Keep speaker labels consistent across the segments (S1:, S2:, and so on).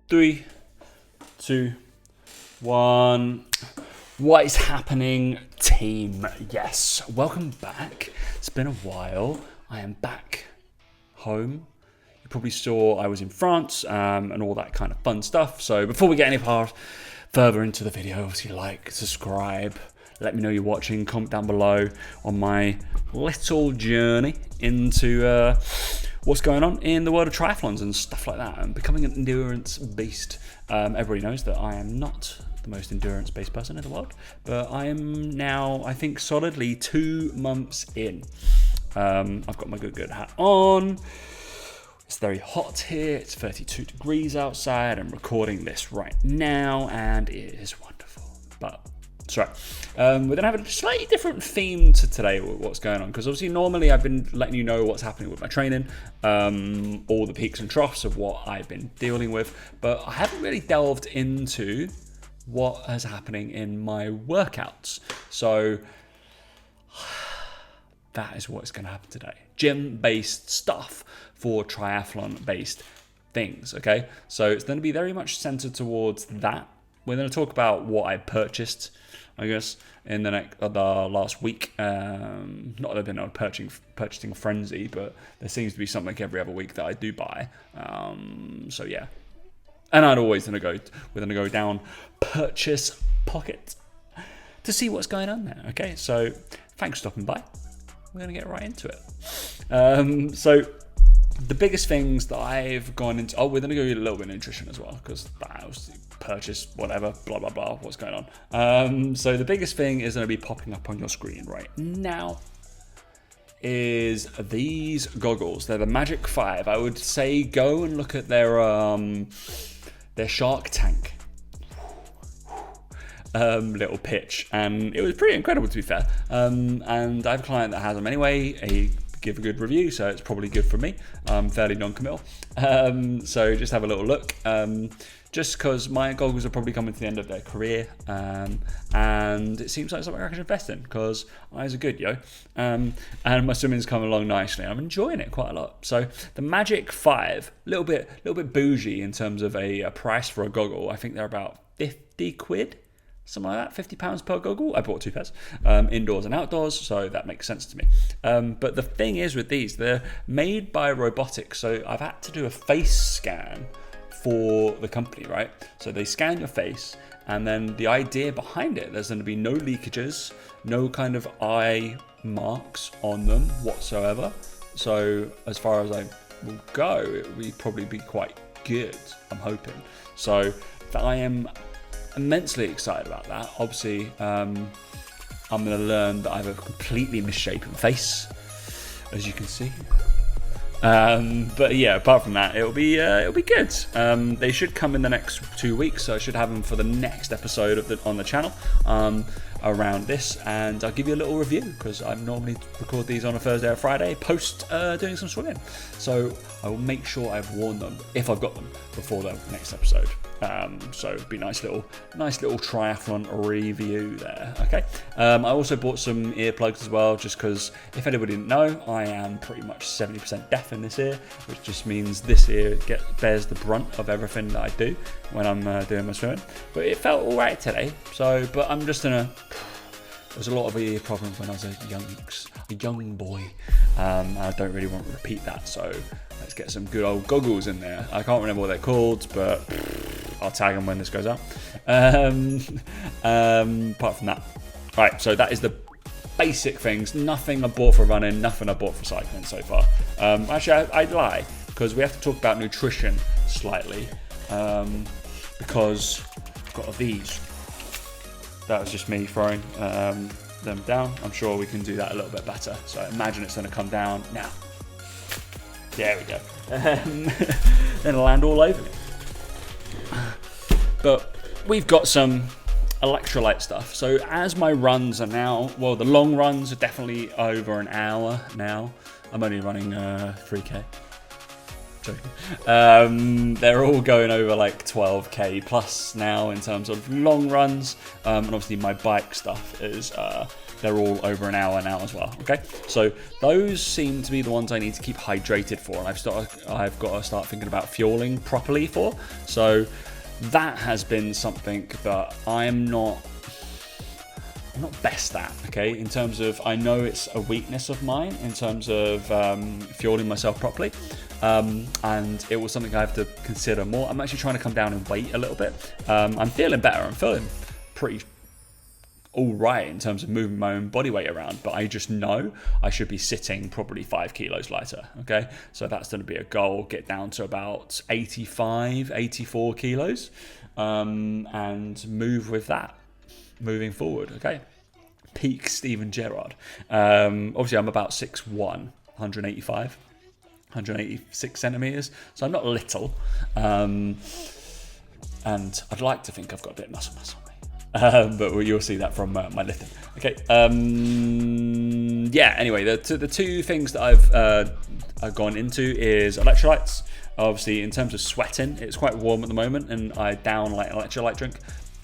S1: 3, 2, 1. What is happening, team? Yes, welcome back. It's been a while. I am back home. You probably saw I was in France and all that kind of fun stuff. So before we get any further into the video, obviously like, subscribe, let me know you're watching, comment down below on my little journey into what's going on in the world of triathlons and stuff like that, and becoming an endurance beast. Everybody knows that I am not the most endurance-based person in the world, but I am now, I think, solidly 2 months in. I've got my good hat on. It's very hot here. It's 32 degrees outside. I'm recording this right now, and it is wonderful. But that's right. We're gonna have a slightly different theme to today with what's going on, because obviously normally I've been letting you know what's happening with my training, all the peaks and troughs of what I've been dealing with, but I haven't really delved into what is happening in my workouts. So that is what's going to happen today. Gym-based stuff for triathlon-based things, okay? So it's going to be very much centered towards that. We're going to talk about what I purchased, I guess, in the last week. Not that I've been on a purchasing frenzy, but there seems to be something every other week that I do buy. So yeah. And we're gonna go down purchase pocket to see what's going on there. Okay, so thanks for stopping by. We're gonna get right into it. So the biggest things that I've gone into, we're gonna go a little bit of nutrition as well, because I was purchase whatever, blah blah blah, what's going on. So the biggest thing is gonna be popping up on your screen right now is these goggles. They're the Magic 5. I would say go and look at their Shark Tank little pitch, and it was pretty incredible, to be fair. And I have a client that has them anyway. He give a good review, so it's probably good for me. I'm fairly non-committal, so just have a little look. Just because my goggles are probably coming to the end of their career, and it seems like something I can invest in, because eyes are good, yo. And my swimming's coming along nicely. I'm enjoying it quite a lot. So the Magic 5, little bit bougie in terms of a price for a goggle. I think they're about 50 quid, something like that, £50 per goggle. I bought 2 pairs, indoors and outdoors, so that makes sense to me. But the thing is with these, they're made by robotics, so I've had to do a face scan for the company, right? So they scan your face, and then the idea behind it, there's going to be no leakages, no kind of eye marks on them whatsoever. So as far as I will go, it will probably be quite good, I'm hoping. So I am immensely excited about that. Obviously, I'm going to learn that I have a completely misshapen face, as you can see. But yeah, apart from that, it'll be good. They should come in the next 2 weeks, so I should have them for the next episode on the channel around this, and I'll give you a little review, because I normally record these on a Thursday or Friday post doing some swimming. So I will make sure I've worn them, if I've got them, before the next episode. So it'd be nice little triathlon review there. Okay. I also bought some earplugs as well, just because if anybody didn't know, I am pretty much 70% deaf in this ear, which just means this ear bears the brunt of everything that I do when I'm doing my swimming. But it felt all right today. So, but I'm just there's a lot of ear problems when I was a young boy. I don't really want to repeat that, so let's get some good old goggles in there. I can't remember what they're called, but I'll tag them when this goes out. Apart from that, right, so that is the basic things. Nothing I bought for running, nothing I bought for cycling so far. Actually, I'd lie, because we have to talk about nutrition slightly, because I've got these. That was just me throwing them down. I'm sure we can do that a little bit better. So I imagine it's going to come down now. There we go. Then it'll land all over me. But we've got some electrolyte stuff. So as my runs are now, well, the long runs are definitely over an hour now. I'm only running 3K. Joking. They're all going over like 12k plus now in terms of long runs, and obviously my bike stuff is they're all over an hour now as well. Okay, so those seem to be the ones I need to keep hydrated for, and I've got to start thinking about fueling properly for. So that has been something that I'm not best at, okay, in terms of, I know it's a weakness of mine in terms of fueling myself properly, and it was something I have to consider more. I'm actually trying to come down in weight a little bit. I'm feeling better. I'm feeling pretty all right in terms of moving my own body weight around, but I just know I should be sitting probably 5 kilos lighter, okay? So that's going to be a goal, get down to about 85, 84 kilos, and move with that moving forward, okay? Peak Steven Gerrard. Obviously, I'm about 6'1", 185, 186 centimeters, so I'm not little. And I'd like to think I've got a bit of muscle mass on me. But you'll see that from my lifting. Okay. Yeah. Anyway, the two things that I've gone into is electrolytes. Obviously, in terms of sweating, it's quite warm at the moment, and I down like an electrolyte drink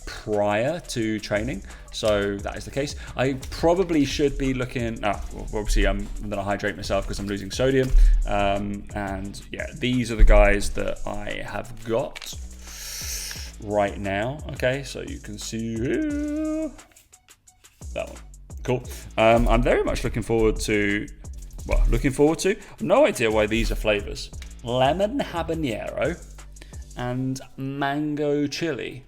S1: prior to training, so that is the case. I probably should be looking. Obviously, I'm going to hydrate myself because I'm losing sodium. And yeah, these are the guys that I have got right now. Okay, so you can see here that one. Cool. I'm very much looking forward to. I've no idea why these are flavors: lemon habanero and mango chili.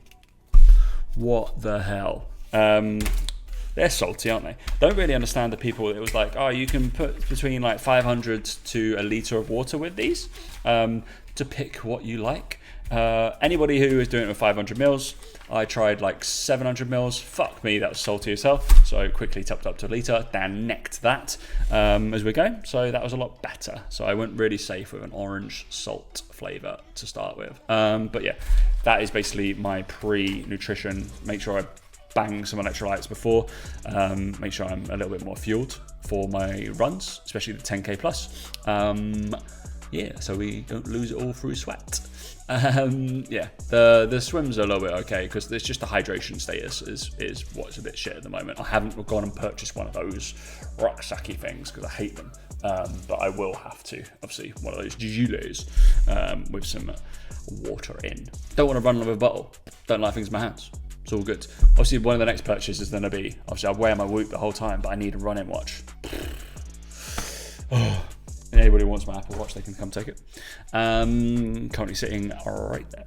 S1: What the hell? They're salty, aren't they? Don't really understand the people that it was like, oh, you can put between like 500 to a litre of water with these to pick what you like. Anybody who is doing it with 500 mils, I tried like 700 mils. Fuck me, that was salty as hell. So I quickly topped up to a litre, Dan necked that as we're going. So that was a lot better. So I went really safe with an orange salt flavour to start with. But yeah, that is basically my pre-nutrition. Make sure I bang some electrolytes before. Make sure I'm a little bit more fueled for my runs, especially the 10K plus. Yeah, so we don't lose it all through sweat. Yeah, the swims are a little bit okay because it's just the hydration status is what's a bit shit at the moment. I haven't gone and purchased one of those rucksacky things because I hate them, but I will have to. Obviously, one of those gilets with some water in. Don't want to run with a bottle. Don't like things in my hands. It's all good. Obviously, one of the next purchases is going to be, obviously, I wear my Whoop the whole time, but I need a running watch. Oh. Anybody who wants my Apple Watch, they can come take it. Currently sitting right there.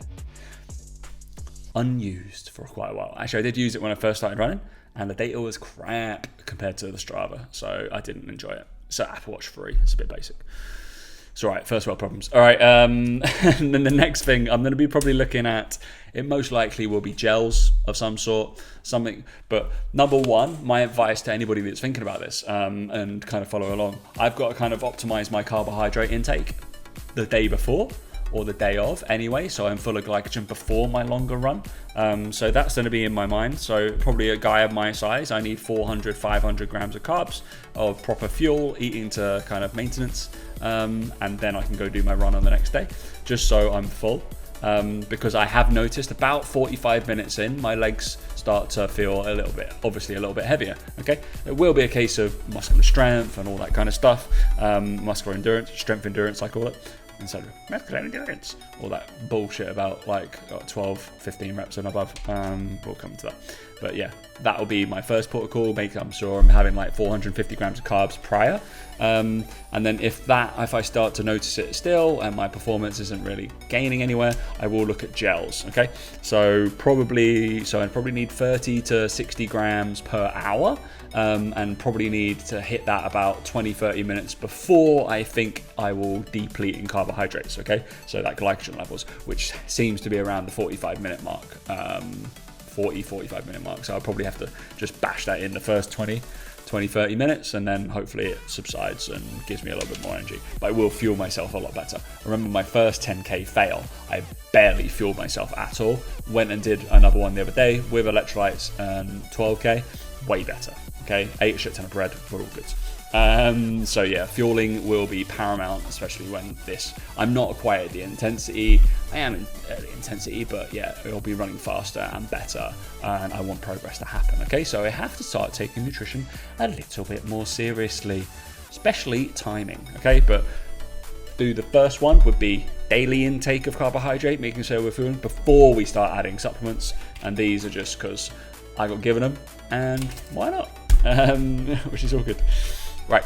S1: Unused for quite a while. Actually, I did use it when I first started running, and the data was crap compared to the Strava, so I didn't enjoy it. So Apple Watch 3, it's a bit basic. It's all right, first world problems. All right, and then the next thing I'm going to be probably looking at, it most likely will be gels of some sort, something. But number one, my advice to anybody that's thinking about this and kind of follow along, I've got to kind of optimize my carbohydrate intake the day before or the day of anyway, so I'm full of glycogen before my longer run. So that's going to be in my mind. So probably a guy of my size, I need 400, 500 grams of carbs of proper fuel, eating to kind of maintenance, and then I can go do my run on the next day, just so I'm full. Because I have noticed about 45 minutes in, my legs start to feel obviously a little bit heavier. Okay, it will be a case of muscular strength and all that kind of stuff, muscular endurance, strength endurance, I call it, instead of muscular endurance, all that bullshit about like 12, 15 reps and above. We'll come to that. But yeah, that'll be my first protocol. I'm sure I'm having like 450 grams of carbs prior. And then if I start to notice it still and my performance isn't really gaining anywhere, I will look at gels. Okay, so I probably need 30 to 60 grams per hour, and probably need to hit that about 20-30 minutes before I think I will deplete in carbohydrates. Okay, so that glycogen levels, which seems to be around the 45-minute mark. 45-minute mark. So I'll probably have to just bash that in the first 20-30 minutes, and then hopefully it subsides and gives me a little bit more energy. But I will fuel myself a lot better. I remember my first 10K fail, I barely fueled myself at all. Went and did another one the other day with electrolytes and 12K, way better. Okay, ate a shit ton of bread, we're all good. So yeah, fueling will be paramount, especially when I'm not quite at the intensity. I am at the intensity, but yeah, it'll be running faster and better, and I want progress to happen. Okay, so I have to start taking nutrition a little bit more seriously, especially timing. Okay, but the first one would be daily intake of carbohydrate, making sure we're fueling before we start adding supplements, and these are just because I got given them, and why not? Which is all good. Right,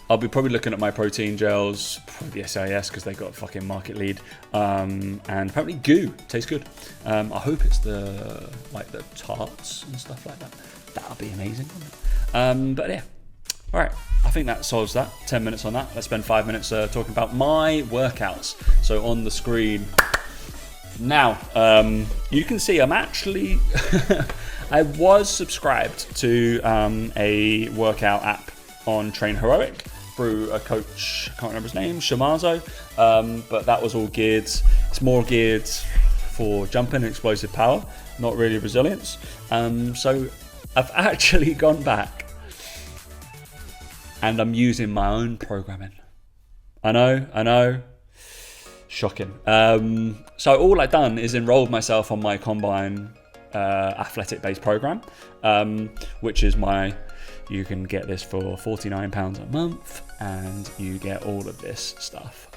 S1: I'll be probably looking at my protein gels, probably the SIS, because they got a fucking market lead, and apparently goo tastes good. I hope it's the tarts and stuff like that. That'll be amazing, wouldn't it? But yeah, all right, I think that solves that. 10 minutes on that. Let's spend 5 minutes talking about my workouts. So on the screen now, you can see I'm actually I was subscribed to a workout app on Train Heroic through a coach, I can't remember his name, Shamazo, but that was all geared, it's more geared for jumping and explosive power, not really resilience. So I've actually gone back and I'm using my own programming. I know, shocking. So all I've done is enrolled myself on my Combine athletic based program, which is you can get this for £49 a month, and you get all of this stuff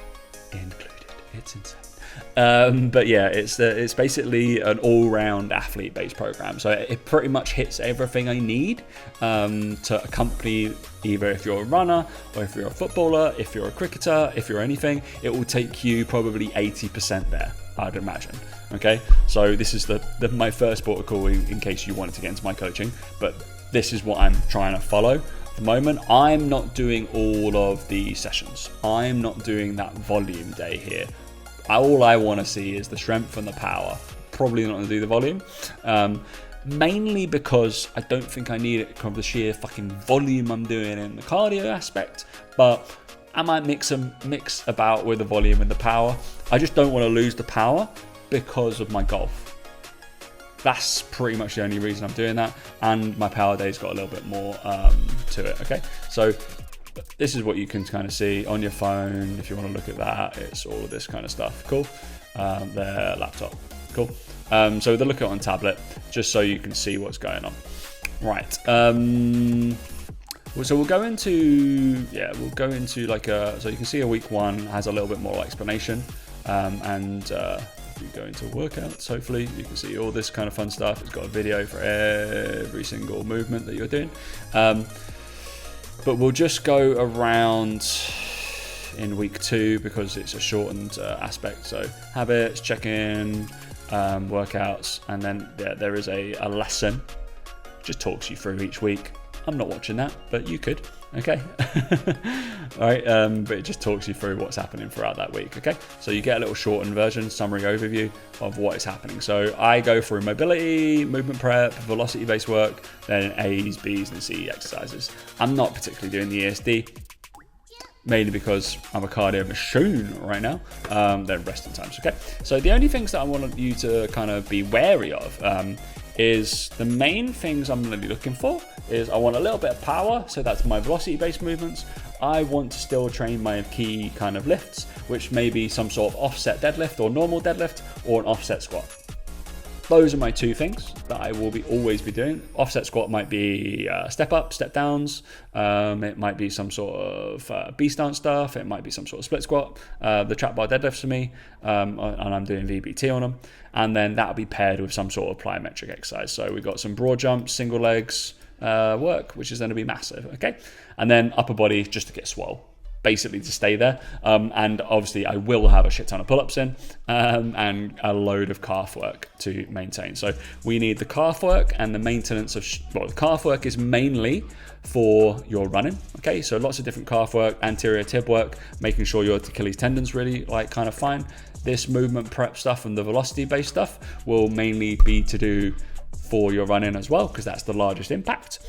S1: included. It's insane. But yeah, it's basically an all-round athlete-based program. So it pretty much hits everything I need to accompany, either if you're a runner or if you're a footballer, if you're a cricketer, if you're anything. It will take you probably 80% there, I'd imagine. Okay, so this is my first protocol in case you wanted to get into my coaching, but this is what I'm trying to follow at the moment. I'm not doing all of the sessions. I'm not doing that volume day here. All I want to see is the strength and the power. Probably not going to do the volume, mainly because I don't think I need it because of the sheer fucking volume I'm doing in the cardio aspect, but I might mix about with the volume and the power. I just don't want to lose the power because of my golf. That's pretty much the only reason I'm doing that, and my power day's got a little bit more to it. Okay, so this is what you can kind of see on your phone if you want to look at that. It's all of this kind of stuff. Cool. Their laptop. Cool. So they'll look at it on tablet just so you can see what's going on. Right. So we'll go into so you can see a week one has a little bit more explanation, and if you go into workouts, hopefully you can see all this kind of fun stuff. It's got a video for every single movement that you're doing. But we'll just go around in week 2 because it's a shortened aspect. So habits, check-in, workouts, and then there is a lesson. Just talks you through each week. I'm not watching that, but you could. Okay. All right. But it just talks you through what's happening throughout that week. Okay. So you get a little shortened version, summary overview of what is happening. So I go through mobility, movement prep, velocity-based work, then A's, B's, and C exercises. I'm not particularly doing the ESD, mainly because I'm a cardio machine right now. Then resting times. Okay. So the only things that I want you to kind of be wary of is the main things I'm really looking for is I want a little bit of power, so that's my velocity-based movements. I want to still train my key kind of lifts, which may be some sort of offset deadlift or normal deadlift or an offset squat. Those are my 2 things that I will always be doing. Offset squat might be step up, step downs. It might be some sort of B stance stuff. It might be some sort of split squat. The trap bar deadlifts for me, and I'm doing VBT on them. And then that'll be paired with some sort of plyometric exercise. So we've got some broad jumps, single legs work, which is going to be massive. Okay, and then upper body just to get swole. Basically to stay there, and obviously I will have a shit ton of pull-ups in, and a load of calf work to maintain. So we need the calf work and the maintenance of the calf work is mainly for your running. Okay, so lots of different calf work, anterior tib work, making sure your Achilles tendons really kind of fine. This movement prep stuff and the velocity based stuff will mainly be to do for your running as well, because that's the largest impact.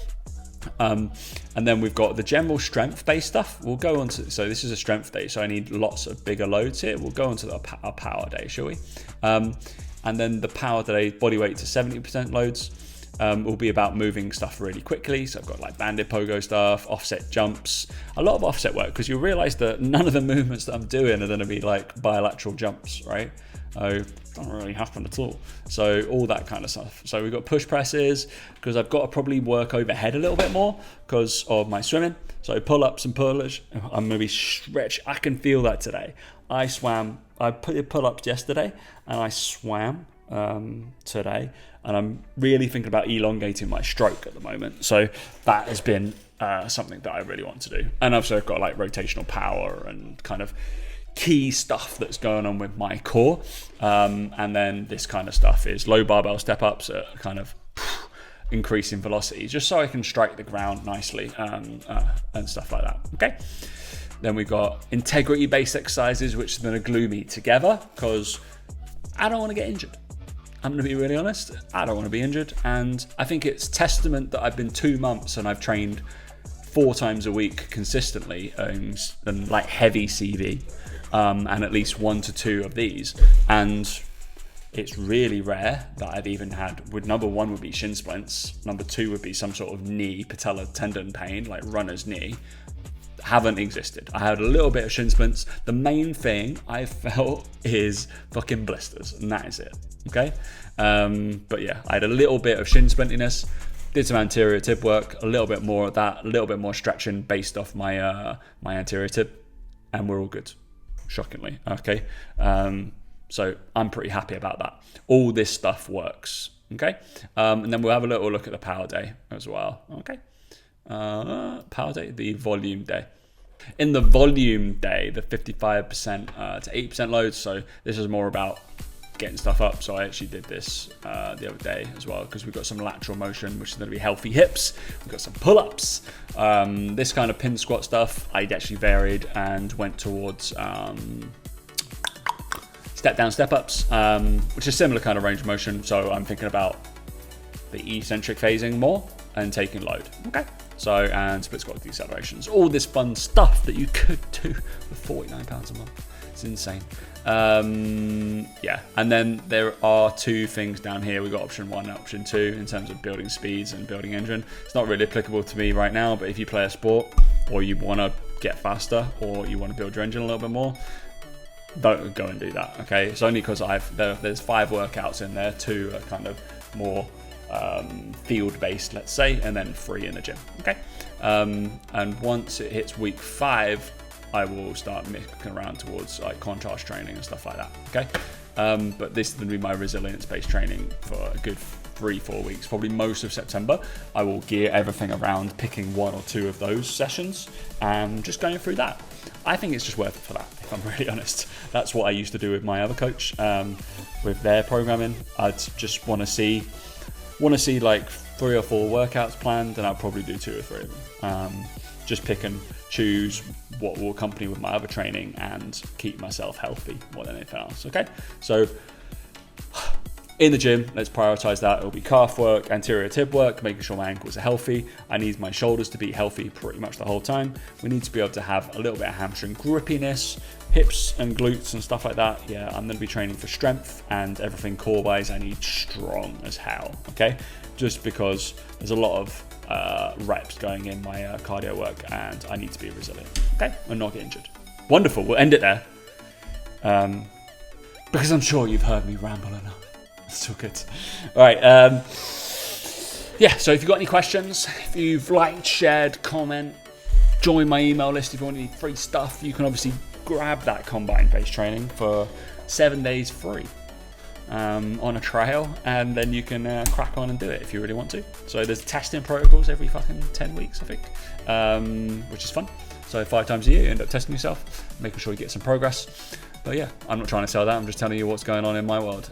S1: And then we've got the general strength based stuff. We'll go on to, so this is a strength day, so I need lots of bigger loads here. We'll go on to our power day, shall we? And then the power day, body weight to 70% loads. will be about moving stuff really quickly. So I've got like banded pogo stuff, offset jumps, a lot of offset work, because you'll realize that none of the movements that I'm doing are going to be like bilateral jumps, right? It doesn't really happen at all. So all that kind of stuff. So we've got push presses, because I've got to probably work overhead a little bit more because of my swimming. So pull-ups and pullers, I'm going to be stretched. I can feel that today. I put pull-ups yesterday and I swam today, and I'm really thinking about elongating my stroke at the moment. So that has been something that I really want to do. And also I've got like rotational power and kind of key stuff that's going on with my core. And then this kind of stuff is low barbell step ups at kind of increasing velocity, just so I can strike the ground nicely and stuff like that. Okay. Then we've got integrity based exercises, which is going to glue me together, because I don't want to get injured. I'm going to be really honest. I don't want to be injured. And I think it's testament that I've been 2 months and I've trained 4 times a week consistently and like heavy CV, and at least 1 to 2 of these. And it's really rare that I've even had, with number 1 would be shin splints. Number 2 would be some sort of knee, patella tendon pain, like runner's knee. Haven't existed. I had a little bit of shin splints. The main thing I felt is fucking blisters, and that is it. Okay. But yeah, I had a little bit of shin splintiness, did some anterior tib work, a little bit more of that, a little bit more stretching based off my my anterior tib, and we're all good, shockingly. Okay. So I'm pretty happy about that. All this stuff works. Okay. And then we'll have a little look at the power day as well. Okay. Power day, the volume day. In the volume day, the 55% to 80% loads. So this is more about getting stuff up. So I actually did this the other day as well, because we've got some lateral motion, which is going to be healthy hips. We've got some pull-ups. This kind of pin squat stuff, I actually varied and went towards step down, step ups, which is similar kind of range of motion. So I'm thinking about the eccentric phasing more and taking load. Okay. So, and split squat decelerations, all this fun stuff that you could do for £49 a month. It's insane. Yeah, and then there are 2 things down here. We've got option 1 and option 2 in terms of building speeds and building engine. It's not really applicable to me right now, but if you play a sport or you want to get faster or you want to build your engine a little bit more, don't go and do that. Okay, it's only because there's 5 workouts in there. 2 are kind of more field-based, let's say, and then 3 in the gym. Okay, and once it hits week 5, I will start mixing around towards like contrast training and stuff like that. Okay, but this is going to be my resilience-based training for a good 3-4 weeks, probably most of September. I will gear everything around picking 1 or 2 of those sessions and just going through that. I think it's just worth it for that, if I'm really honest. That's what I used to do with my other coach, with their programming. I'd just want to see like 3 or 4 workouts planned, and I'll probably do 2 or 3 of them. Just pick and choose what will accompany with my other training and keep myself healthy more than anything else. Okay, so in the gym, let's prioritize that. It'll be calf work, anterior tib work, making sure my ankles are healthy. I need my shoulders to be healthy pretty much the whole time. We need to be able to have a little bit of hamstring grippiness, hips and glutes and stuff like that. Yeah, I'm going to be training for strength, and everything core wise, I need strong as hell. Okay, just because there's a lot of reps going in my cardio work, and I need to be resilient. Okay, and not get injured. Wonderful. We'll end it there, because I'm sure you've heard me ramble enough. It's all good. All right. Yeah. So if you've got any questions, if you've liked, shared, comment, join my email list if you want any free stuff. You can obviously grab that combine-based training for 7 days free on a trial, and then you can crack on and do it if you really want to. So there's testing protocols every fucking 10 weeks, I think, which is fun. So 5 times a year, you end up testing yourself, making sure you get some progress. But yeah, I'm not trying to sell that. I'm just telling you what's going on in my world.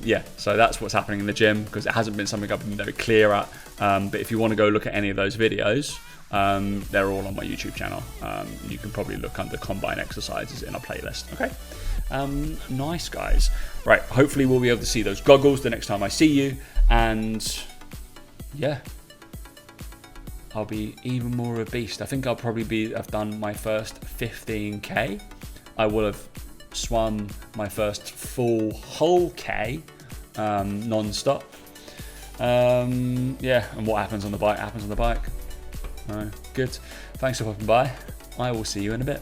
S1: Yeah, so that's what's happening in the gym, because it hasn't been something I've been very clear at. But if you want to go look at any of those videos, they're all on my YouTube channel. You can probably look under combine exercises in a playlist. Okay, nice guys. Right, hopefully we'll be able to see those goggles the next time I see you, and yeah, I'll be even more of a beast. I think I'll probably have done my first 15k. I will have swum my first full whole K non-stop. Yeah, and what happens on the bike happens on the bike. Good. Thanks for popping by. I will see you in a bit.